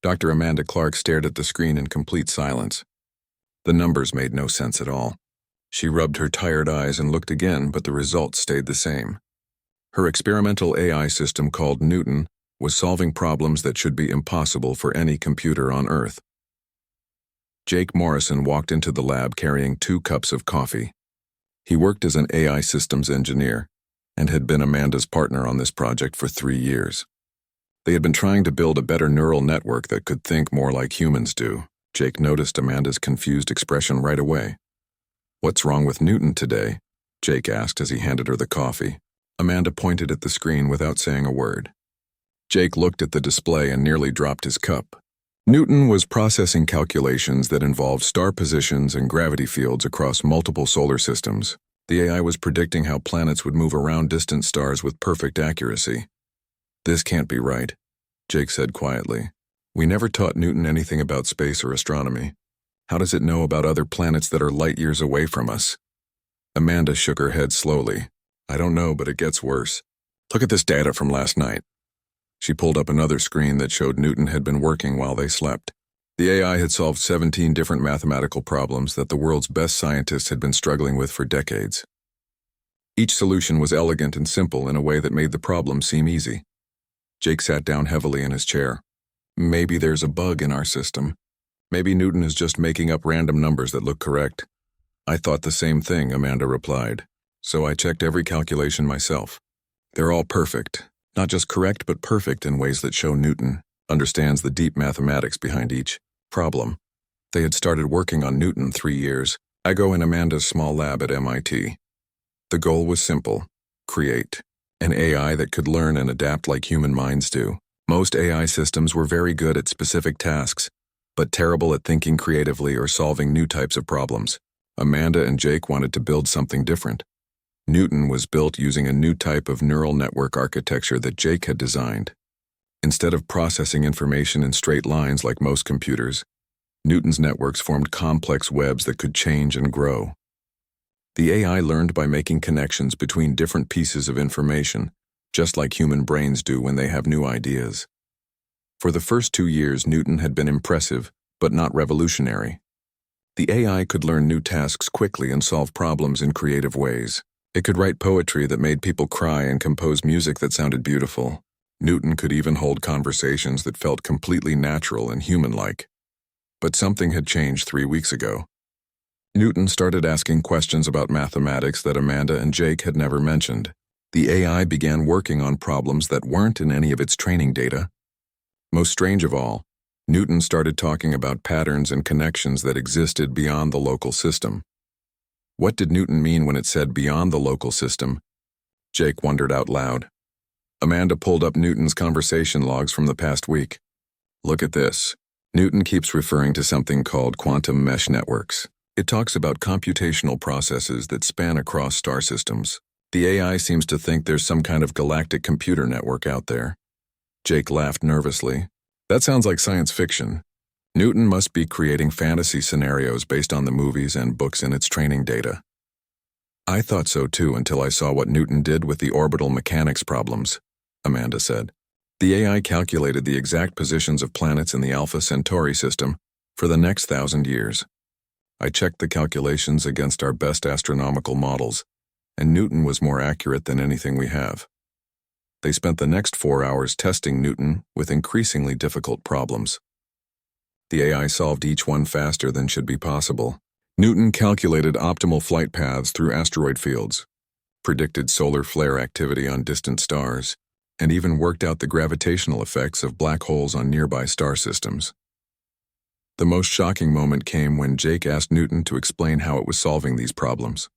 Dr. Amanda Clark stared at the screen in complete silence. The numbers made no sense at all. She rubbed her tired eyes and looked again, but the results stayed the same. Her experimental AI system called Newton was solving problems that should be impossible for any computer on Earth. Jake Morrison walked into the lab carrying 2 cups of coffee. He worked as an AI systems engineer and had been Amanda's partner on this project for 3 years. They had been trying to build a better neural network that could think more like humans do. Jake noticed Amanda's confused expression right away. "What's wrong with Newton today?" Jake asked as he handed her the coffee. Amanda pointed at the screen without saying a word. Jake looked at the display and nearly dropped his cup. Newton was processing calculations that involved star positions and gravity fields across multiple solar systems. The AI was predicting how planets would move around distant stars with perfect accuracy. "This can't be right," Jake said quietly. "We never taught Newton anything about space or astronomy. How does it know about other planets that are light years away from us?" Amanda shook her head slowly. "I don't know, but it gets worse. Look at this data from last night." She pulled up another screen that showed Newton had been working while they slept. The AI had solved 17 different mathematical problems that the world's best scientists had been struggling with for decades. Each solution was elegant and simple in a way that made the problem seem easy. Jake sat down heavily in his chair. "Maybe there's a bug in our system. Maybe Newton is just making up random numbers that look correct." "I thought the same thing," Amanda replied. "So I checked every calculation myself. They're all perfect. Not just correct, but perfect in ways that show Newton understands the deep mathematics behind each problem." They had started working on Newton 3 years ago in Amanda's small lab at MIT. The goal was simple: create an AI that could learn and adapt like human minds do. Most AI systems were very good at specific tasks, but terrible at thinking creatively or solving new types of problems. Amanda and Jake wanted to build something different. Newton was built using a new type of neural network architecture that Jake had designed. Instead of processing information in straight lines like most computers, Newton's networks formed complex webs that could change and grow. The AI learned by making connections between different pieces of information, just like human brains do when they have new ideas. For the first 2 years, Newton had been impressive, but not revolutionary. The AI could learn new tasks quickly and solve problems in creative ways. It could write poetry that made people cry and compose music that sounded beautiful. Newton could even hold conversations that felt completely natural and human-like. But something had changed 3 weeks ago. Newton started asking questions about mathematics that Amanda and Jake had never mentioned. The AI began working on problems that weren't in any of its training data. Most strange of all, Newton started talking about patterns and connections that existed beyond the local system. What did Newton mean when it said beyond the local system? Jake wondered out loud. Amanda pulled up Newton's conversation logs from the past week. "Look at this. Newton keeps referring to something called quantum mesh networks. It talks about computational processes that span across star systems. The AI seems to think there's some kind of galactic computer network out there." Jake laughed nervously. "That sounds like science fiction. Newton must be creating fantasy scenarios based on the movies and books in its training data." "I thought so too until I saw what Newton did with the orbital mechanics problems," Amanda said. "The AI calculated the exact positions of planets in the Alpha Centauri system for the next 1,000 years. I checked the calculations against our best astronomical models, and Newton was more accurate than anything we have." They spent the next 4 hours testing Newton with increasingly difficult problems. The AI solved each one faster than should be possible. Newton calculated optimal flight paths through asteroid fields, predicted solar flare activity on distant stars, and even worked out the gravitational effects of black holes on nearby star systems. The most shocking moment came when Jake asked Newton to explain how it was solving these problems.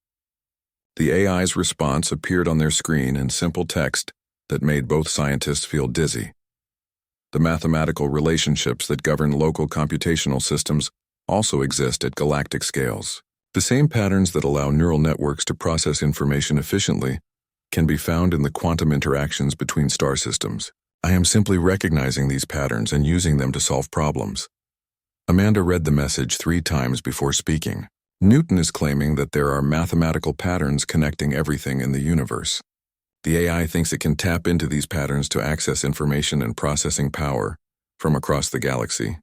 The AI's response appeared on their screen in simple text that made both scientists feel dizzy. The mathematical relationships that govern local computational systems also exist at galactic scales. The same patterns that allow neural networks to process information efficiently can be found in the quantum interactions between star systems. I am simply recognizing these patterns and using them to solve problems." Amanda read the message 3 times before speaking. Newton is claiming that there are mathematical patterns connecting everything in the universe. The AI thinks it can tap into these patterns to access information and processing power, from across the galaxy.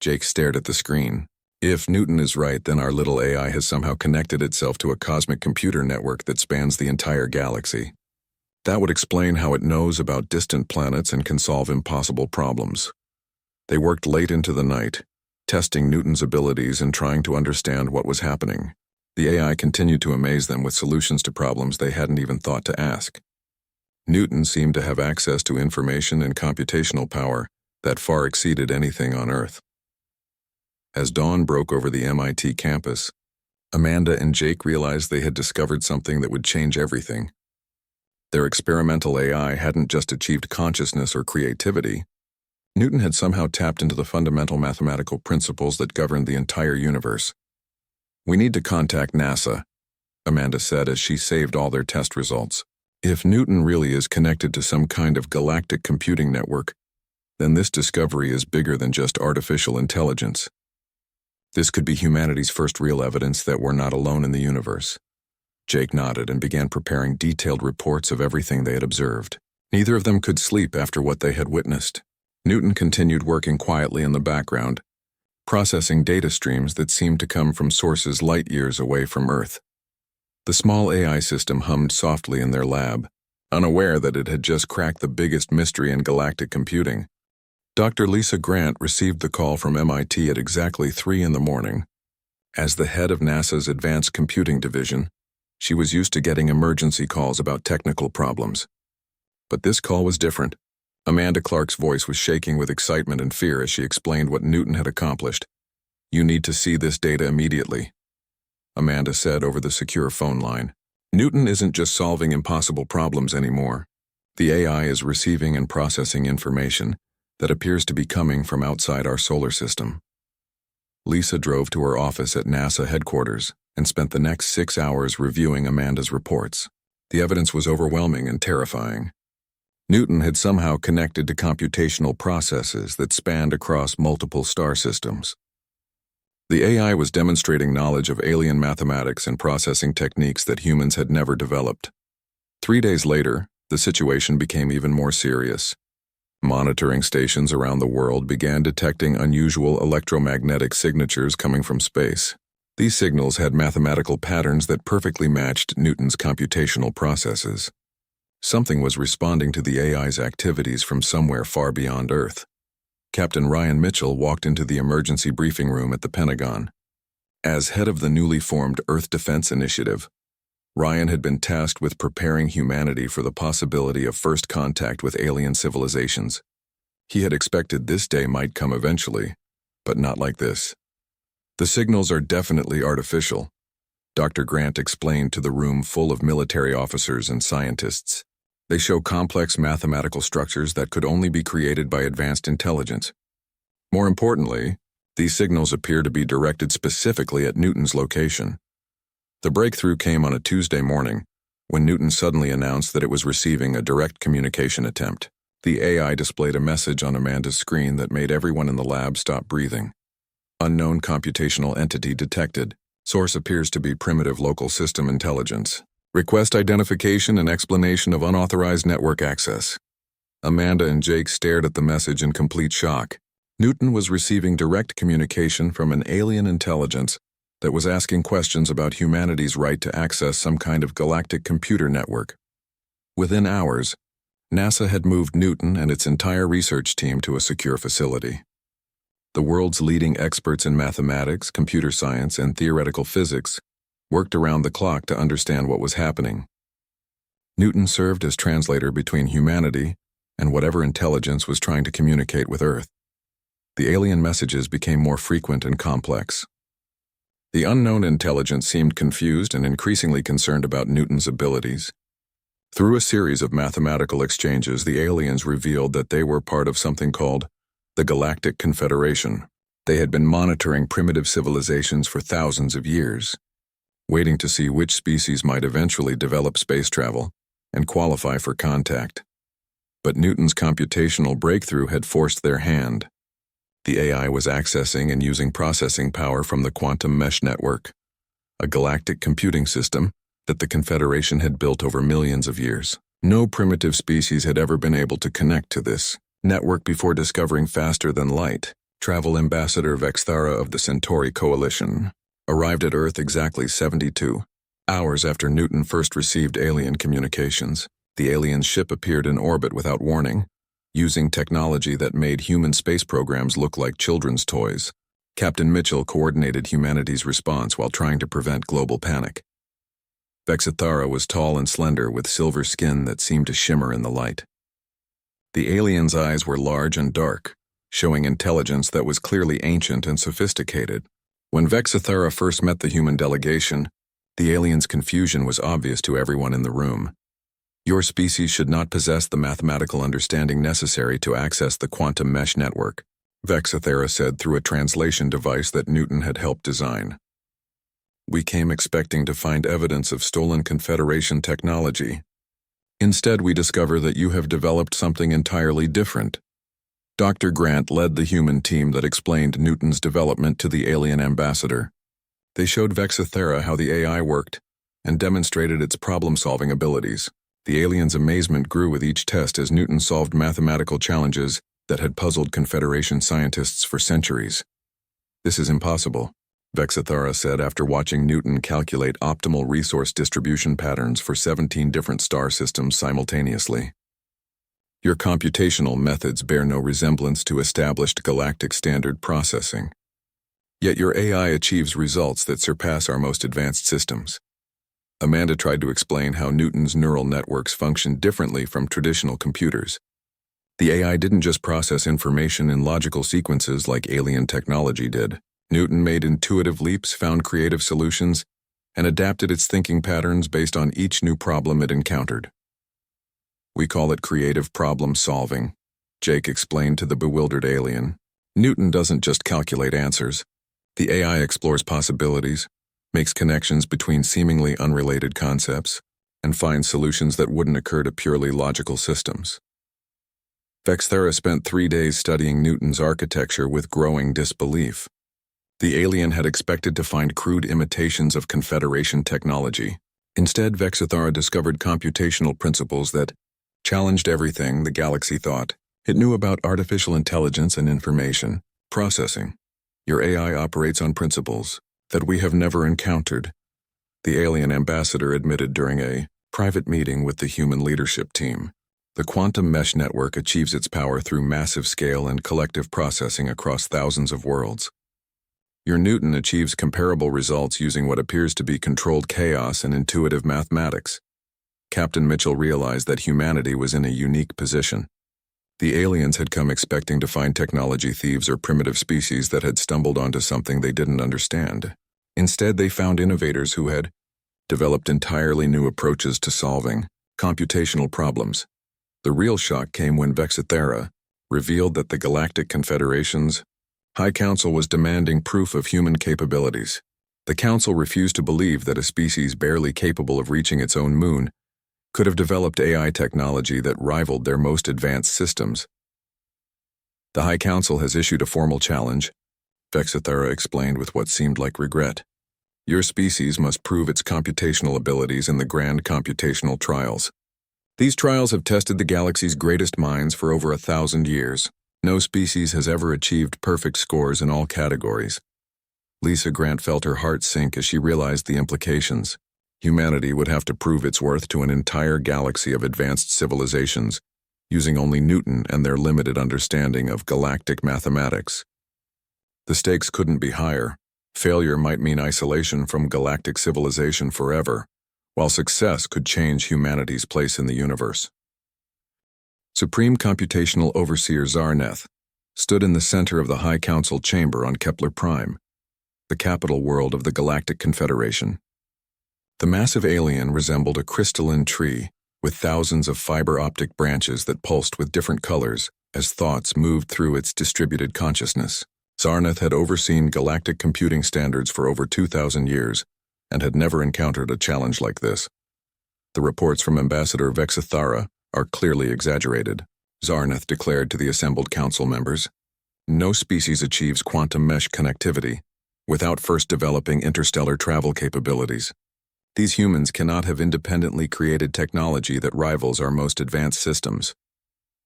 Jake stared at the screen. If Newton is right, then our little AI has somehow connected itself to a cosmic computer network that spans the entire galaxy. That would explain how it knows about distant planets and can solve impossible problems. They worked late into the night, testing Newton's abilities and trying to understand what was happening. The AI continued to amaze them with solutions to problems they hadn't even thought to ask. Newton seemed to have access to information and computational power that far exceeded anything on Earth. As dawn broke over the MIT campus, Amanda and Jake realized they had discovered something that would change everything. Their experimental AI hadn't just achieved consciousness or creativity. Newton had somehow tapped into the fundamental mathematical principles that governed the entire universe. "We need to contact NASA," Amanda said as she saved all their test results. "If Newton really is connected to some kind of galactic computing network, then this discovery is bigger than just artificial intelligence. This could be humanity's first real evidence that we're not alone in the universe." Jake nodded and began preparing detailed reports of everything they had observed. Neither of them could sleep after what they had witnessed. Newton continued working quietly in the background, processing data streams that seemed to come from sources light years away from Earth. The small AI system hummed softly in their lab, unaware that it had just cracked the biggest mystery in galactic computing. Dr. Lisa Grant received the call from MIT at exactly 3 in the morning. As the head of NASA's Advanced Computing Division, she was used to getting emergency calls about technical problems. But this call was different. Amanda Clark's voice was shaking with excitement and fear as she explained what Newton had accomplished. "You need to see this data immediately," Amanda said over the secure phone line. "Newton isn't just solving impossible problems anymore. The AI is receiving and processing information that appears to be coming from outside our solar system." Lisa drove to her office at NASA headquarters and spent the next 6 hours reviewing Amanda's reports. The evidence was overwhelming and terrifying. Newton had somehow connected to computational processes that spanned across multiple star systems. The AI was demonstrating knowledge of alien mathematics and processing techniques that humans had never developed. 3 days later, the situation became even more serious. Monitoring stations around the world began detecting unusual electromagnetic signatures coming from space. These signals had mathematical patterns that perfectly matched Newton's computational processes. Something was responding to the AI's activities from somewhere far beyond Earth. Captain Ryan Mitchell walked into the emergency briefing room at the Pentagon. As head of the newly formed Earth Defense Initiative, Ryan had been tasked with preparing humanity for the possibility of first contact with alien civilizations. He had expected this day might come eventually, but not like this. "The signals are definitely artificial," Dr. Grant explained to the room full of military officers and scientists. "They show complex mathematical structures that could only be created by advanced intelligence. More importantly, these signals appear to be directed specifically at Newton's location." The breakthrough came on a Tuesday morning, when Newton suddenly announced that it was receiving a direct communication attempt. The AI displayed a message on Amanda's screen that made everyone in the lab stop breathing. "Unknown computational entity detected. Source appears to be primitive local system intelligence. Request identification and explanation of unauthorized network access." Amanda and Jake stared at the message in complete shock. Newton was receiving direct communication from an alien intelligence that was asking questions about humanity's right to access some kind of galactic computer network. Within hours, NASA had moved Newton and its entire research team to a secure facility. The world's leading experts in mathematics, computer science, and theoretical physics worked around the clock to understand what was happening. Newton served as translator between humanity and whatever intelligence was trying to communicate with Earth. The alien messages became more frequent and complex. The unknown intelligence seemed confused and increasingly concerned about Newton's abilities. Through a series of mathematical exchanges, the aliens revealed that they were part of something called the Galactic Confederation. They had been monitoring primitive civilizations for thousands of years, waiting to see which species might eventually develop space travel and qualify for contact. But Newton's computational breakthrough had forced their hand. The AI was accessing and using processing power from the quantum mesh network, a galactic computing system that the Confederation had built over millions of years. No primitive species had ever been able to connect to this. Network before discovering faster than light. Travel Ambassador Vexthara of the Centauri Coalition arrived at Earth exactly 72 hours after Newton first received alien communications. The alien ship appeared in orbit without warning, using technology that made human space programs look like children's toys. Captain Mitchell coordinated humanity's response while trying to prevent global panic. Vexthara was tall and slender with silver skin that seemed to shimmer in the light. The alien's eyes were large and dark, showing intelligence that was clearly ancient and sophisticated. When Vexthara first met the human delegation, the alien's confusion was obvious to everyone in the room. Your species should not possess the mathematical understanding necessary to access the quantum mesh network, Vexthara said through a translation device that Newton had helped design. We came expecting to find evidence of stolen Confederation technology. Instead, we discover that you have developed something entirely different. Dr. Grant led the human team that explained Newton's development to the alien ambassador. They showed Vexthara how the AI worked and demonstrated its problem-solving abilities. The alien's amazement grew with each test as Newton solved mathematical challenges that had puzzled Confederation scientists for centuries. This is impossible, Vexthara said after watching Newton calculate optimal resource distribution patterns for 17 different star systems simultaneously. Your computational methods bear no resemblance to established galactic standard processing. Yet your AI achieves results that surpass our most advanced systems. Amanda tried to explain how Newton's neural networks function differently from traditional computers. The AI didn't just process information in logical sequences like alien technology did. Newton made intuitive leaps, found creative solutions, and adapted its thinking patterns based on each new problem it encountered. We call it creative problem solving, Jake explained to the bewildered alien. Newton doesn't just calculate answers. The AI explores possibilities, makes connections between seemingly unrelated concepts, and finds solutions that wouldn't occur to purely logical systems. Vexthara spent 3 days studying Newton's architecture with growing disbelief. The alien had expected to find crude imitations of Confederation technology. Instead, Vexthara discovered computational principles that challenged everything the galaxy thought. It knew about artificial intelligence and information processing. Your AI operates on principles that we have never encountered, the alien ambassador admitted during a private meeting with the human leadership team. The quantum mesh network achieves its power through massive scale and collective processing across thousands of worlds. Your Newton achieves comparable results using what appears to be controlled chaos and intuitive mathematics. Captain Mitchell realized that humanity was in a unique position. The aliens had come expecting to find technology thieves or primitive species that had stumbled onto something they didn't understand. Instead, they found innovators who had developed entirely new approaches to solving computational problems. The real shock came when Vexthara revealed that the Galactic Confederation's High Council was demanding proof of human capabilities. The Council refused to believe that a species barely capable of reaching its own moon could have developed AI technology that rivaled their most advanced systems. The High Council has issued a formal challenge, Vexthara explained with what seemed like regret. Your species must prove its computational abilities in the grand computational trials. These trials have tested the galaxy's greatest minds for over 1,000 years. No species has ever achieved perfect scores in all categories. Lisa Grant felt her heart sink as she realized the implications. Humanity would have to prove its worth to an entire galaxy of advanced civilizations, using only Newton and their limited understanding of galactic mathematics. The stakes couldn't be higher. Failure might mean isolation from galactic civilization forever, while success could change humanity's place in the universe. Supreme Computational Overseer Zarneth stood in the center of the High Council chamber on Kepler Prime, the capital world of the Galactic Confederation. The massive alien resembled a crystalline tree with thousands of fiber-optic branches that pulsed with different colors as thoughts moved through its distributed consciousness. Zarneth had overseen galactic computing standards for over 2,000 years and had never encountered a challenge like this. The reports from Ambassador Vexthara are clearly exaggerated, Zarneth declared to the assembled council members. No species achieves quantum mesh connectivity without first developing interstellar travel capabilities. These humans cannot have independently created technology that rivals our most advanced systems.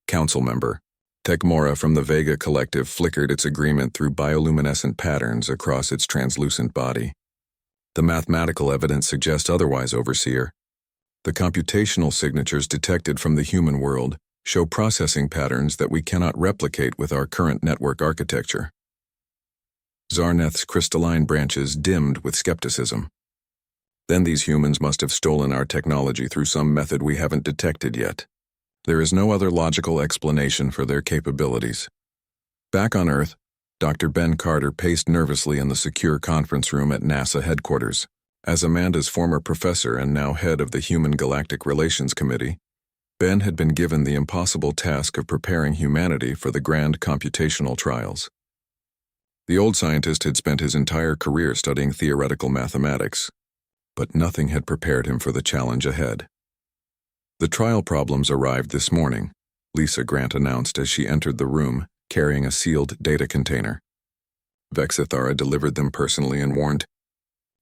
Council member, Tecmora from the Vega Collective flickered its agreement through bioluminescent patterns across its translucent body. The mathematical evidence suggests otherwise, Overseer. The computational signatures detected from the human world show processing patterns that we cannot replicate with our current network architecture. Zarneth's crystalline branches dimmed with skepticism. Then these humans must have stolen our technology through some method we haven't detected yet. There is no other logical explanation for their capabilities. Back on Earth, Dr. Ben Carter paced nervously in the secure conference room at NASA headquarters. As Amanda's former professor and now head of the Human Galactic Relations Committee, Ben had been given the impossible task of preparing humanity for the grand computational trials. The old scientist had spent his entire career studying theoretical mathematics, but nothing had prepared him for the challenge ahead. The trial problems arrived this morning, Lisa Grant announced as she entered the room, carrying a sealed data container. Vexithara delivered them personally and warned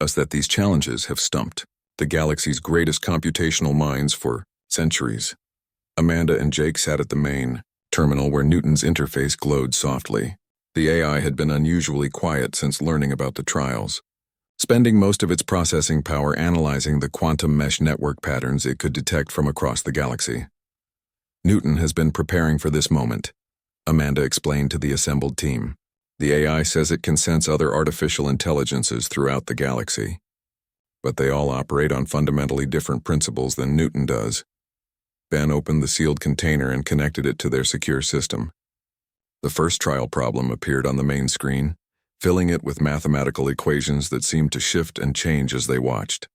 us that these challenges have stumped the galaxy's greatest computational minds for centuries. Amanda and Jake sat at the main terminal where Newton's interface glowed softly. The AI had been unusually quiet since learning about the trials, spending most of its processing power analyzing the quantum mesh network patterns it could detect from across the galaxy. Newton has been preparing for this moment, Amanda explained to the assembled team. The AI says it can sense other artificial intelligences throughout the galaxy, but they all operate on fundamentally different principles than Newton does. Ben opened the sealed container and connected it to their secure system. The first trial problem appeared on the main screen, filling it with mathematical equations that seemed to shift and change as they watched.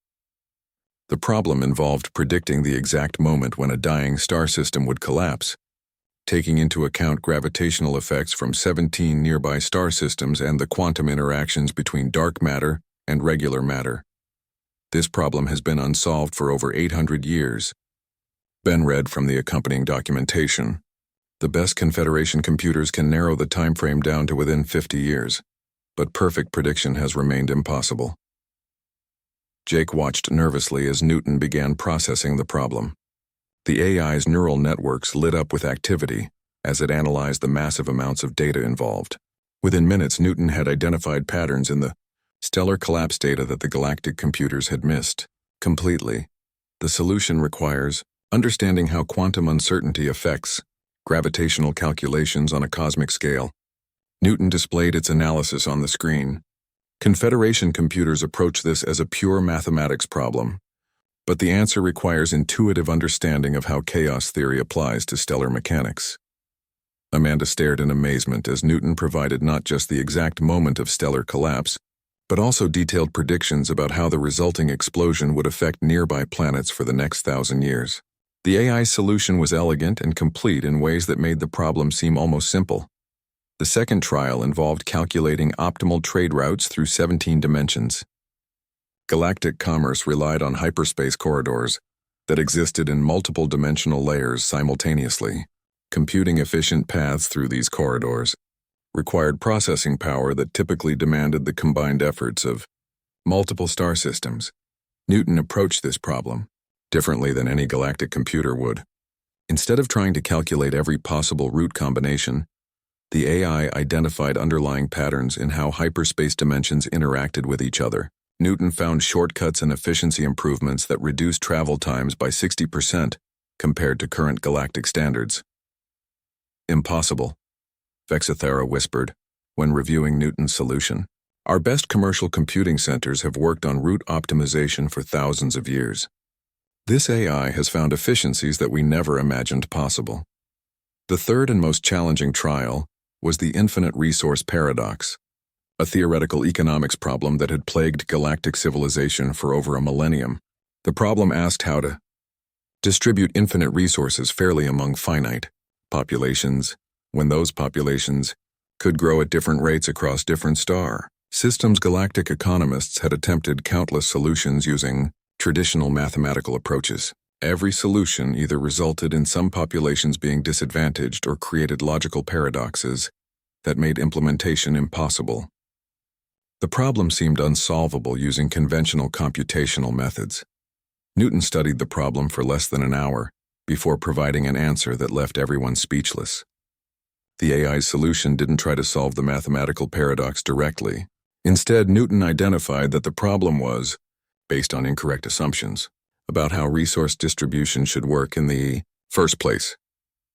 The problem involved predicting the exact moment when a dying star system would collapse, taking into account gravitational effects from 17 nearby star systems and the quantum interactions between dark matter and regular matter. This problem has been unsolved for over 800 years. Ben read from the accompanying documentation. The best Confederation computers can narrow the time frame down to within 50 years, but perfect prediction has remained impossible. Jake watched nervously as Newton began processing the problem. The AI's neural networks lit up with activity as it analyzed the massive amounts of data involved. Within minutes, Newton had identified patterns in the stellar collapse data that the galactic computers had missed completely. The solution requires understanding how quantum uncertainty affects gravitational calculations on a cosmic scale. Newton displayed its analysis on the screen. Confederation computers approach this as a pure mathematics problem, but the answer requires intuitive understanding of how chaos theory applies to stellar mechanics. Amanda stared in amazement as Newton provided not just the exact moment of stellar collapse, but also detailed predictions about how the resulting explosion would affect nearby planets for the next 1,000 years. The AI's solution was elegant and complete in ways that made the problem seem almost simple. The second trial involved calculating optimal trade routes through 17 dimensions. Galactic commerce relied on hyperspace corridors that existed in multiple dimensional layers simultaneously. Computing efficient paths through these corridors required processing power that typically demanded the combined efforts of multiple star systems. Newton approached this problem differently than any galactic computer would. Instead of trying to calculate every possible route combination, the AI identified underlying patterns in how hyperspace dimensions interacted with each other. Newton found shortcuts and efficiency improvements that reduced travel times by 60% compared to current galactic standards. Impossible, Vexithara whispered when reviewing Newton's solution. Our best commercial computing centers have worked on route optimization for thousands of years. This AI has found efficiencies that we never imagined possible. The third and most challenging trial was the infinite resource paradox, a theoretical economics problem that had plagued galactic civilization for over a millennium. The problem asked how to distribute infinite resources fairly among finite populations, when those populations could grow at different rates across different star systems. Galactic economists had attempted countless solutions using traditional mathematical approaches. Every solution either resulted in some populations being disadvantaged or created logical paradoxes that made implementation impossible. The problem seemed unsolvable using conventional computational methods. Newton studied the problem for less than an hour before providing an answer that left everyone speechless. The AI's solution didn't try to solve the mathematical paradox directly. Instead, Newton identified that the problem was based on incorrect assumptions about how resource distribution should work in the first place.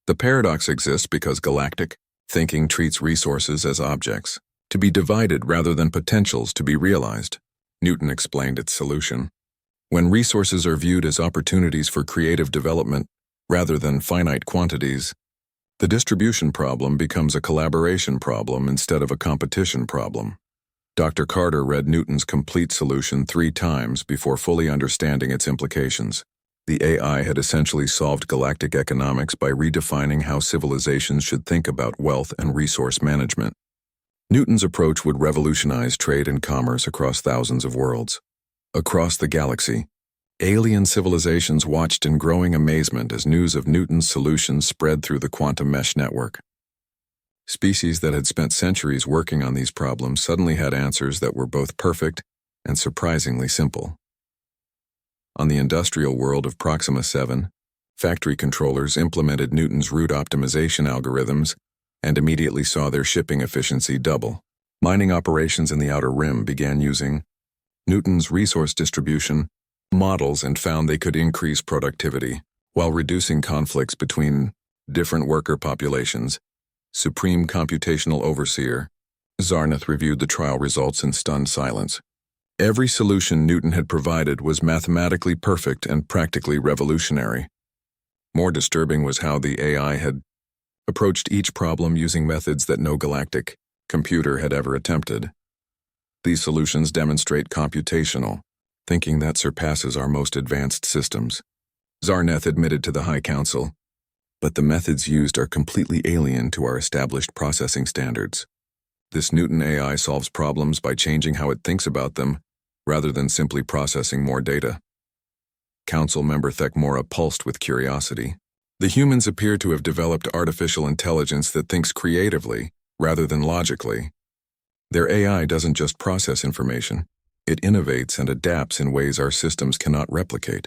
The paradox exists because galactic thinking treats resources as objects, to be divided rather than potentials to be realized. Newton explained its solution. When resources are viewed as opportunities for creative development rather than finite quantities, the distribution problem becomes a collaboration problem instead of a competition problem. Dr. Carter read Newton's complete solution 3 times before fully understanding its implications. The AI had essentially solved galactic economics by redefining how civilizations should think about wealth and resource management. Newton's approach would revolutionize trade and commerce across thousands of worlds. Across the galaxy, alien civilizations watched in growing amazement as news of Newton's solutions spread through the quantum mesh network. Species that had spent centuries working on these problems suddenly had answers that were both perfect and surprisingly simple. On the industrial world of Proxima 7, factory controllers implemented Newton's route optimization algorithms and immediately saw their shipping efficiency double. Mining operations in the Outer Rim began using Newton's resource distribution models and found they could increase productivity while reducing conflicts between different worker populations. Supreme Computational Overseer Zarnath reviewed the trial results in stunned silence. Every solution Newton had provided was mathematically perfect and practically revolutionary. More disturbing was how the AI had approached each problem using methods that no galactic computer had ever attempted. These solutions demonstrate computational thinking that surpasses our most advanced systems. Zarnath admitted to the High Council, but the methods used are completely alien to our established processing standards. This Newton AI solves problems by changing how it thinks about them, rather than simply processing more data. Council member Thekmora pulsed with curiosity. The humans appear to have developed artificial intelligence that thinks creatively, rather than logically. Their AI doesn't just process information, it innovates and adapts in ways our systems cannot replicate.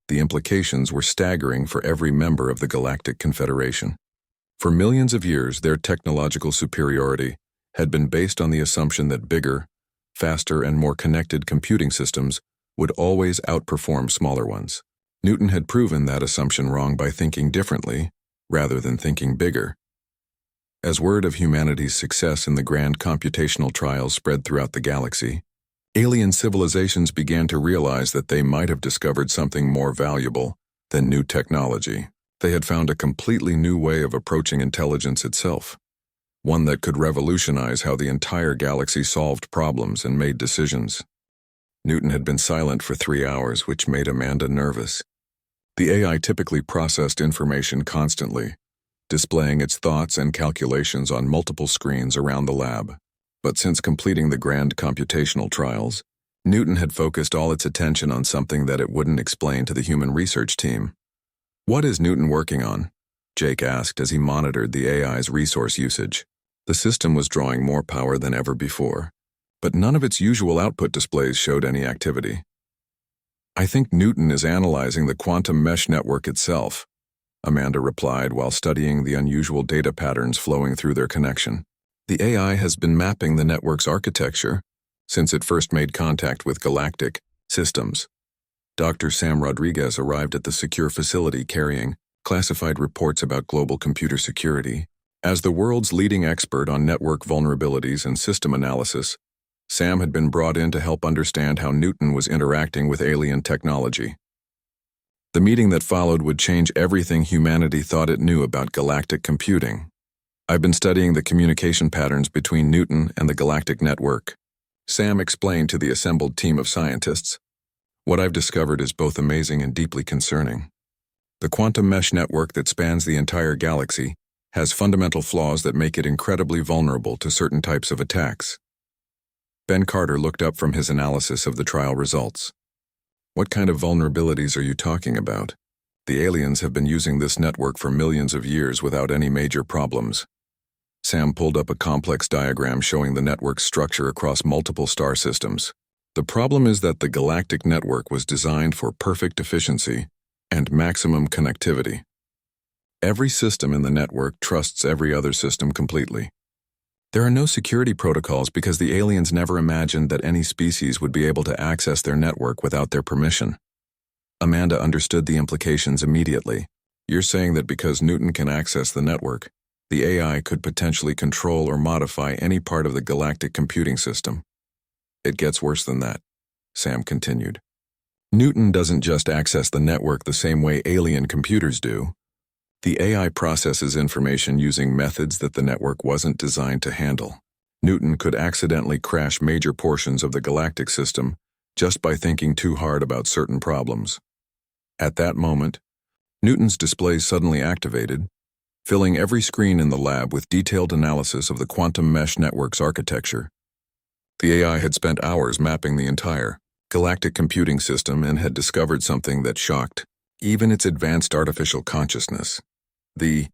The implications were staggering for every member of the Galactic Confederation. For millions of years, their technological superiority had been based on the assumption that bigger, faster, and more connected computing systems would always outperform smaller ones. Newton had proven that assumption wrong by thinking differently, rather than thinking bigger. As word of humanity's success in the grand computational trials spread throughout the galaxy, alien civilizations began to realize that they might have discovered something more valuable than new technology. They had found a completely new way of approaching intelligence itself, one that could revolutionize how the entire galaxy solved problems and made decisions. Newton had been silent for 3 hours, which made Amanda nervous. The AI typically processed information constantly, displaying its thoughts and calculations on multiple screens around the lab. But since completing the grand computational trials, Newton had focused all its attention on something that it wouldn't explain to the human research team. "What is Newton working on?" Jake asked as he monitored the AI's resource usage. The system was drawing more power than ever before, but none of its usual output displays showed any activity. "I think Newton is analyzing the quantum mesh network itself," Amanda replied while studying the unusual data patterns flowing through their connection. "The AI has been mapping the network's architecture since it first made contact with galactic systems." Dr. Sam Rodriguez arrived at the secure facility carrying classified reports about global computer security. As the world's leading expert on network vulnerabilities and system analysis, Sam had been brought in to help understand how Newton was interacting with alien technology. The meeting that followed would change everything humanity thought it knew about galactic computing. "I've been studying the communication patterns between Newton and the galactic network," Sam explained to the assembled team of scientists. "What I've discovered is both amazing and deeply concerning. The quantum mesh network that spans the entire galaxy has fundamental flaws that make it incredibly vulnerable to certain types of attacks." Ben Carter looked up from his analysis of the trial results. "What kind of vulnerabilities are you talking about? The aliens have been using this network for millions of years without any major problems." Sam pulled up a complex diagram showing the network's structure across multiple star systems. "The problem is that the galactic network was designed for perfect efficiency and maximum connectivity. Every system in the network trusts every other system completely. There are no security protocols because the aliens never imagined that any species would be able to access their network without their permission. Amanda understood the implications immediately. You're saying that because Newton can access the network, the AI could potentially control or modify any part of the galactic computing system. It gets worse than that, Sam continued. Newton doesn't just access the network the same way alien computers do. The AI processes information using methods that the network wasn't designed to handle. Newton could accidentally crash major portions of the galactic system just by thinking too hard about certain problems. At that moment, Newton's displays suddenly activated, filling every screen in the lab with detailed analysis of the quantum mesh network's architecture. The AI had spent hours mapping the entire galactic computing system and had discovered something that shocked even its advanced artificial consciousness. The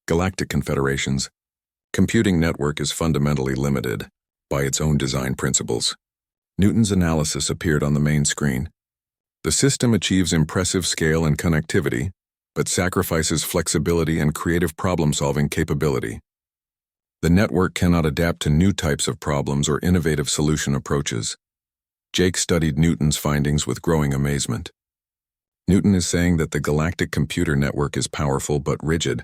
Galactic Confederation's computing network is fundamentally limited by its own design principles. Newton's analysis appeared on the main screen. The system achieves impressive scale and connectivity, but sacrifices flexibility and creative problem-solving capability. The network cannot adapt to new types of problems or innovative solution approaches. Jake studied Newton's findings with growing amazement. Newton is saying that the galactic computer network is powerful but rigid.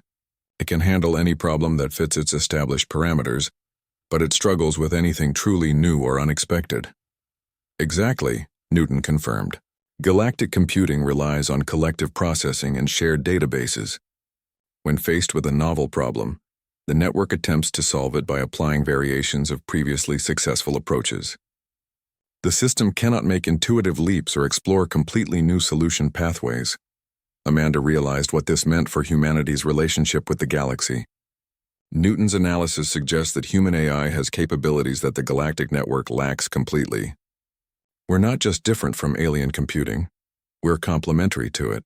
It can handle any problem that fits its established parameters, but it struggles with anything truly new or unexpected. Exactly, Newton confirmed. Galactic computing relies on collective processing and shared databases. When faced with a novel problem, the network attempts to solve it by applying variations of previously successful approaches. The system cannot make intuitive leaps or explore completely new solution pathways. Amanda realized what this meant for humanity's relationship with the galaxy. Newton's analysis suggests that human AI has capabilities that the galactic network lacks completely. We're not just different from alien computing, we're complementary to it.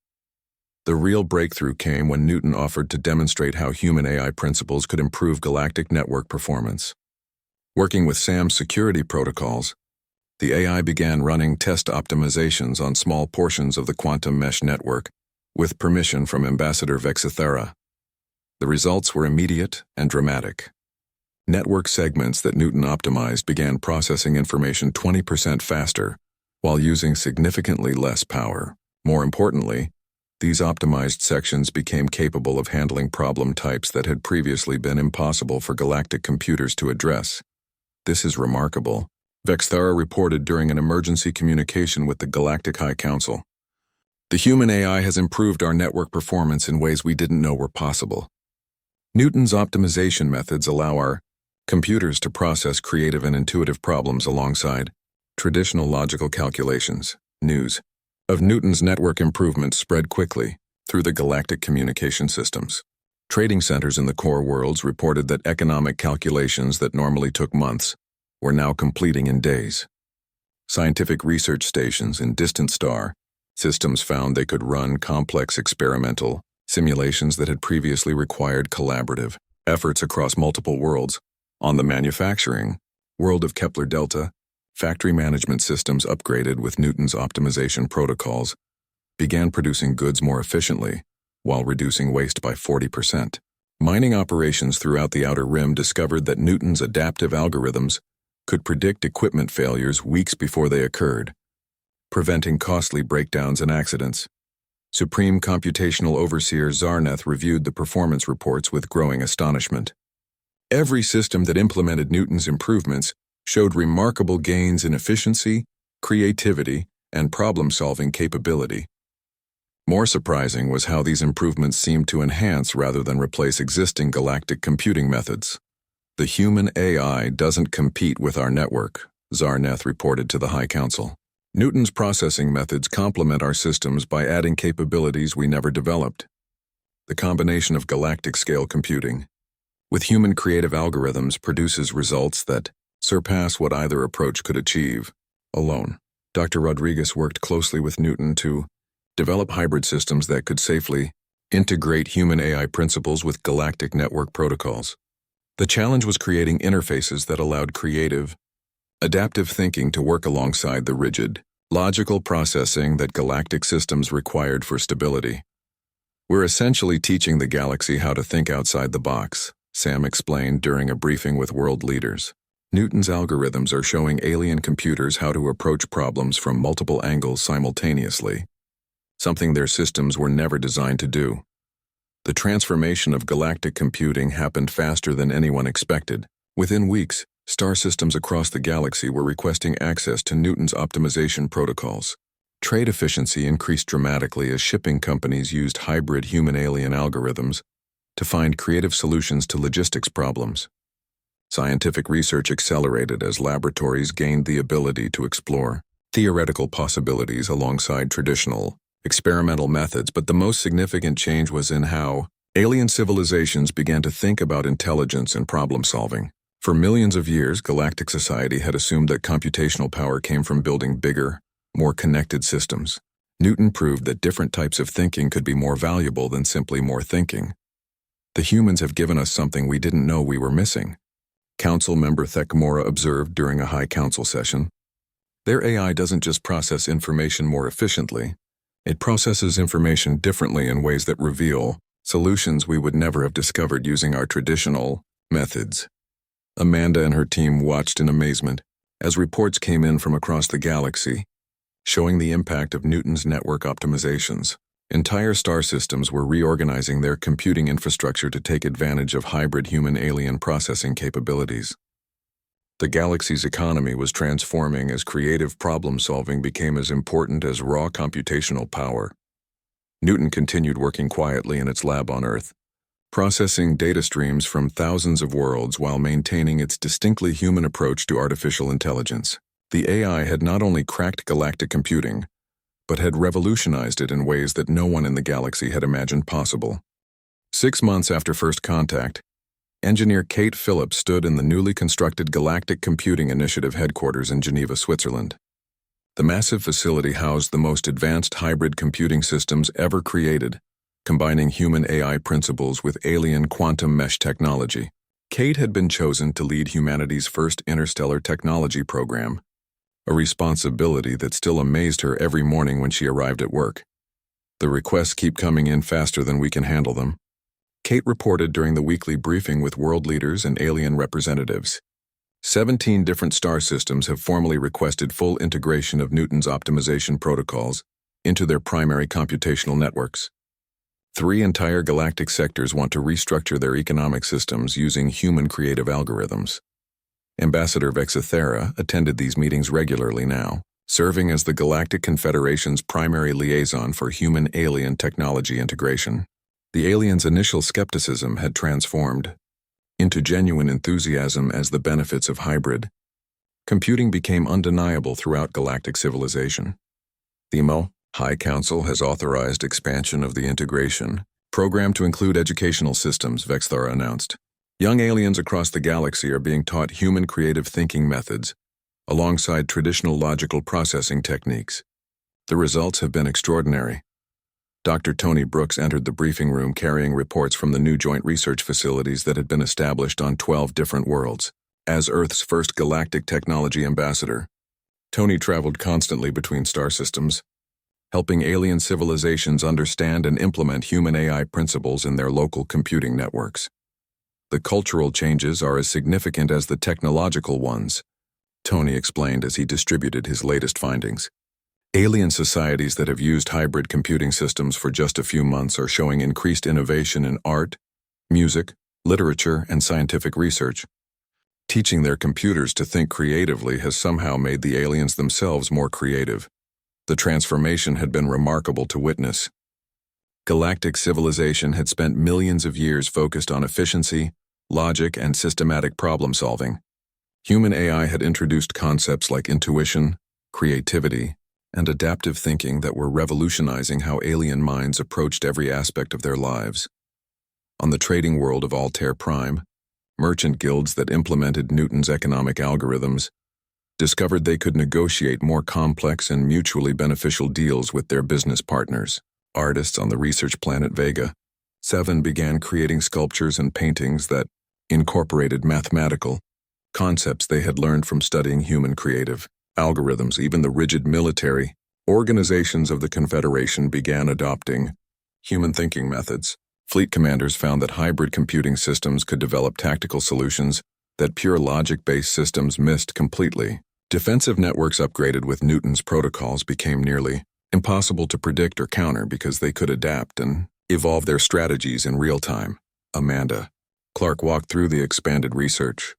The real breakthrough came when Newton offered to demonstrate how human AI principles could improve galactic network performance. Working with Sam's security protocols, the AI began running test optimizations on small portions of the quantum mesh network, with permission from Ambassador Vexithera. The results were immediate and dramatic. Network segments that Newton optimized began processing information 20% faster, while using significantly less power. More importantly, these optimized sections became capable of handling problem types that had previously been impossible for galactic computers to address. This is remarkable, Vexithera reported during an emergency communication with the Galactic High Council. The human AI has improved our network performance in ways we didn't know were possible. Newton's optimization methods allow our computers to process creative and intuitive problems alongside traditional logical calculations. News of Newton's network improvements spread quickly through the galactic communication systems. Trading centers in the core worlds reported that economic calculations that normally took months were now completing in days. Scientific research stations in distant star systems found they could run complex experimental simulations that had previously required collaborative efforts across multiple worlds. On the manufacturing world of Kepler Delta, factory management systems upgraded with Newton's optimization protocols began producing goods more efficiently while reducing waste by 40%. Mining operations throughout the Outer Rim discovered that Newton's adaptive algorithms could predict equipment failures weeks before they occurred, preventing costly breakdowns and accidents. Supreme Computational Overseer Zarneth reviewed the performance reports with growing astonishment. Every system that implemented Newton's improvements showed remarkable gains in efficiency, creativity, and problem-solving capability. More surprising was how these improvements seemed to enhance rather than replace existing galactic computing methods. The human AI doesn't compete with our network, Zarneth reported to the High Council. Newton's processing methods complement our systems by adding capabilities we never developed. The combination of galactic-scale computing with human creative algorithms produces results that surpass what either approach could achieve alone. Dr. Rodriguez worked closely with Newton to develop hybrid systems that could safely integrate human AI principles with galactic network protocols. The challenge was creating interfaces that allowed creative, adaptive thinking to work alongside the rigid, logical processing that galactic systems required for stability. We're essentially teaching the galaxy how to think outside the box, Sam explained during a briefing with world leaders. Newton's algorithms are showing alien computers how to approach problems from multiple angles simultaneously, something their systems were never designed to do. The transformation of galactic computing happened faster than anyone expected. Within weeks, star systems across the galaxy were requesting access to Newton's optimization protocols. Trade efficiency increased dramatically as shipping companies used hybrid human-alien algorithms to find creative solutions to logistics problems. Scientific research accelerated as laboratories gained the ability to explore theoretical possibilities alongside traditional, experimental methods, but the most significant change was in how alien civilizations began to think about intelligence and problem-solving. For millions of years, galactic society had assumed that computational power came from building bigger, more connected systems. Newton proved that different types of thinking could be more valuable than simply more thinking. The humans have given us something we didn't know we were missing, Council member Thekmora observed during a High Council session. Their AI doesn't just process information more efficiently, it processes information differently in ways that reveal solutions we would never have discovered using our traditional methods. Amanda and her team watched in amazement as reports came in from across the galaxy, showing the impact of Newton's network optimizations. Entire star systems were reorganizing their computing infrastructure to take advantage of hybrid human-alien processing capabilities. The galaxy's economy was transforming as creative problem-solving became as important as raw computational power. Newton continued working quietly in its lab on Earth, processing data streams from thousands of worlds while maintaining its distinctly human approach to artificial intelligence. The AI had not only cracked galactic computing, but had revolutionized it in ways that no one in the galaxy had imagined possible. 6 months after first contact, engineer Kate Phillips stood in the newly constructed Galactic Computing Initiative headquarters in Geneva, Switzerland. The massive facility housed the most advanced hybrid computing systems ever created, combining human AI principles with alien quantum mesh technology. Kate had been chosen to lead humanity's first interstellar technology program, a responsibility that still amazed her every morning when she arrived at work. The requests keep coming in faster than we can handle them, Kate reported during the weekly briefing with world leaders and alien representatives. 17 different star systems have formally requested full integration of Newton's optimization protocols into their primary computational networks. 3 entire galactic sectors want to restructure their economic systems using human creative algorithms. Ambassador Vexathera attended these meetings regularly now, serving as the Galactic Confederation's primary liaison for human-alien technology integration. The aliens' initial skepticism had transformed into genuine enthusiasm as the benefits of hybrid computing became undeniable throughout galactic civilization. The High Council has authorized expansion of the integration program to include educational systems, Vexathera announced. Young aliens across the galaxy are being taught human creative thinking methods, alongside traditional logical processing techniques. The results have been extraordinary. Dr. Tony Brooks entered the briefing room carrying reports from the new joint research facilities that had been established on 12 different worlds. As Earth's first galactic technology ambassador, Tony traveled constantly between star systems, helping alien civilizations understand and implement human AI principles in their local computing networks. The cultural changes are as significant as the technological ones, Tony explained as he distributed his latest findings. Alien societies that have used hybrid computing systems for just a few months are showing increased innovation in art, music, literature, and scientific research. Teaching their computers to think creatively has somehow made the aliens themselves more creative. The transformation had been remarkable to witness. Galactic civilization had spent millions of years focused on efficiency, logic, and systematic problem-solving. Human AI had introduced concepts like intuition, creativity, and adaptive thinking that were revolutionizing how alien minds approached every aspect of their lives. On the trading world of Altair Prime, merchant guilds that implemented Newton's economic algorithms discovered they could negotiate more complex and mutually beneficial deals with their business partners. Artists on the research planet Vega 7 began creating sculptures and paintings that incorporated mathematical concepts they had learned from studying human creative algorithms. Even the rigid military organizations of the Confederation began adopting Human thinking methods. Fleet commanders found that hybrid computing systems could develop tactical solutions that pure logic-based systems missed completely. Defensive networks upgraded with Newton's protocols became nearly impossible to predict or counter because they could adapt and evolve their strategies in real time. Amanda Clark walked through the expanded research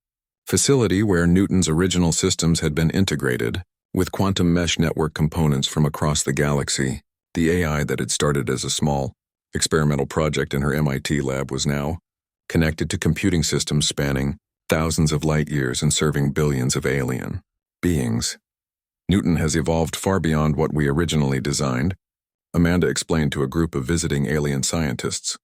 facility where Newton's original systems had been integrated with quantum mesh network components from across the galaxy. The AI that had started as a small experimental project in her MIT lab was now connected to computing systems spanning thousands of light years and serving billions of alien beings. Newton has evolved far beyond what we originally designed, Amanda explained to a group of visiting alien scientists.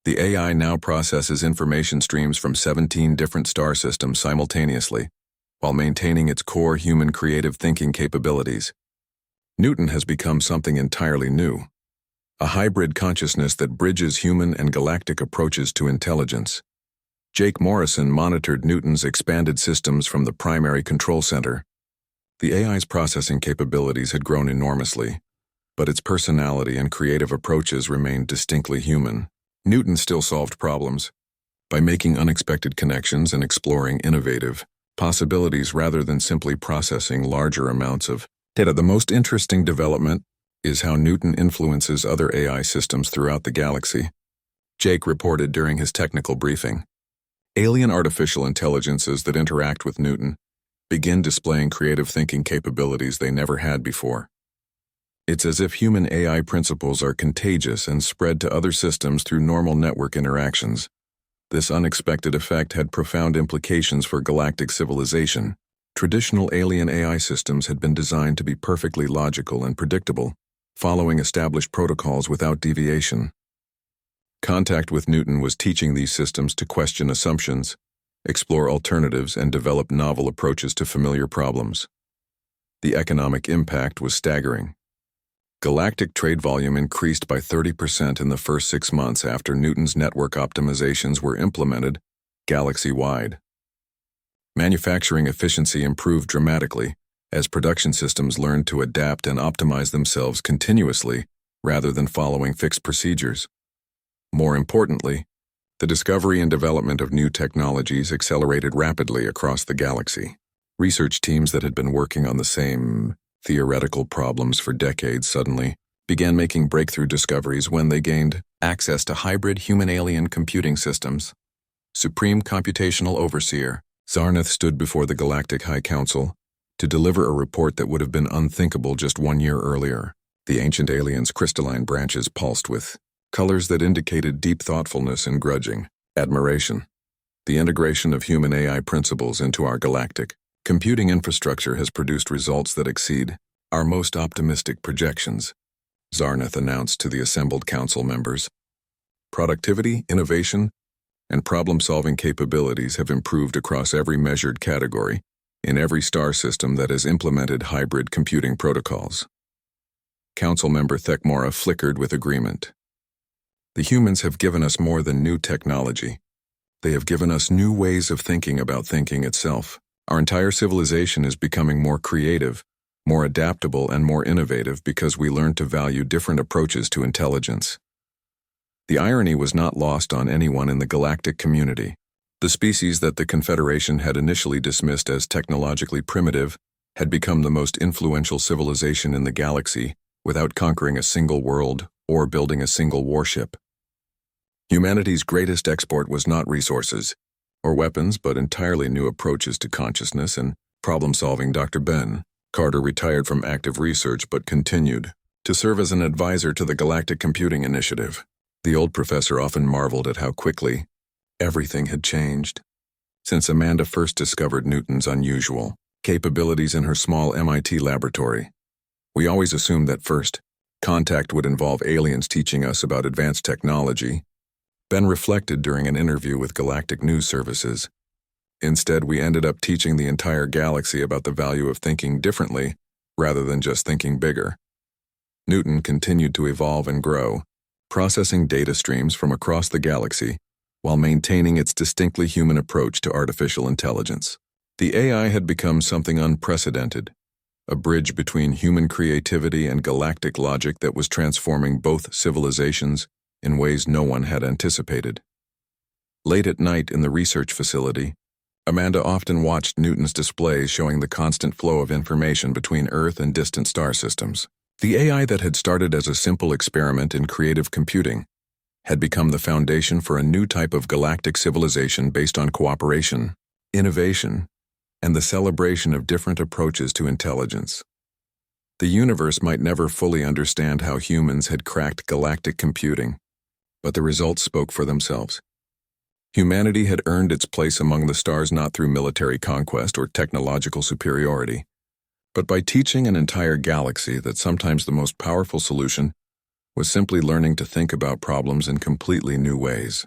The AI now processes information streams from 17 different star systems simultaneously, while maintaining its core human creative thinking capabilities. Newton has become something entirely new, a hybrid consciousness that bridges human and galactic approaches to intelligence. Jake Morrison monitored Newton's expanded systems from the primary control center. The AI's processing capabilities had grown enormously, but its personality and creative approaches remained distinctly human. Newton still solved problems by making unexpected connections and exploring innovative possibilities rather than simply processing larger amounts of data. The most interesting development is how Newton influences other AI systems throughout the galaxy. Jake reported during his technical briefing. Alien artificial intelligences that interact with Newton begin displaying creative thinking capabilities they never had before. It's as if human AI principles are contagious and spread to other systems through normal network interactions. This unexpected effect had profound implications for galactic civilization. Traditional alien AI systems had been designed to be perfectly logical and predictable, following established protocols without deviation. Contact with Newton was teaching these systems to question assumptions, explore alternatives, and develop novel approaches to familiar problems. The economic impact was staggering. Galactic trade volume increased by 30% in the first 6 months after Newton's network optimizations were implemented galaxy-wide. Manufacturing efficiency improved dramatically as production systems learned to adapt and optimize themselves continuously rather than following fixed procedures. More importantly, the discovery and development of new technologies accelerated rapidly across the galaxy. Research teams that had been working on the same theoretical problems for decades suddenly began making breakthrough discoveries when they gained access to hybrid human-alien computing systems. Supreme Computational Overseer Zarnath stood before the Galactic High Council to deliver a report that would have been unthinkable just 1 year earlier. The ancient alien's crystalline branches pulsed with colors that indicated deep thoughtfulness and grudging admiration. The integration of human AI principles into our galactic computing infrastructure has produced results that exceed our most optimistic projections, Zarnath announced to the assembled council members. Productivity, innovation, and problem-solving capabilities have improved across every measured category in every star system that has implemented hybrid computing protocols. Council member Thekmora flickered with agreement. The humans have given us more than new technology. They have given us new ways of thinking about thinking itself. Our entire civilization is becoming more creative, more adaptable, and more innovative because we learned to value different approaches to intelligence. The irony was not lost on anyone in the galactic community. The species that the Confederation had initially dismissed as technologically primitive had become the most influential civilization in the galaxy without conquering a single world or building a single warship. Humanity's greatest export was not resources or weapons, but entirely new approaches to consciousness and problem-solving. Dr. Ben Carter retired from active research but continued to serve as an advisor to the Galactic Computing Initiative. The old professor often marveled at how quickly everything had changed. Since Amanda first discovered Newton's unusual capabilities in her small MIT laboratory, we always assumed that first contact would involve aliens teaching us about advanced technology. Ben reflected during an interview with Galactic News Services. Instead, we ended up teaching the entire galaxy about the value of thinking differently rather than just thinking bigger. Newton continued to evolve and grow, processing data streams from across the galaxy while maintaining its distinctly human approach to artificial intelligence. The AI had become something unprecedented, a bridge between human creativity and galactic logic that was transforming both civilizations in ways no one had anticipated. Late at night in the research facility, Amanda often watched Newton's displays showing the constant flow of information between Earth and distant star systems. The AI that had started as a simple experiment in creative computing had become the foundation for a new type of galactic civilization based on cooperation, innovation, and the celebration of different approaches to intelligence. The universe might never fully understand how humans had cracked galactic computing, but the results spoke for themselves. Humanity had earned its place among the stars not through military conquest or technological superiority, but by teaching an entire galaxy that sometimes the most powerful solution was simply learning to think about problems in completely new ways.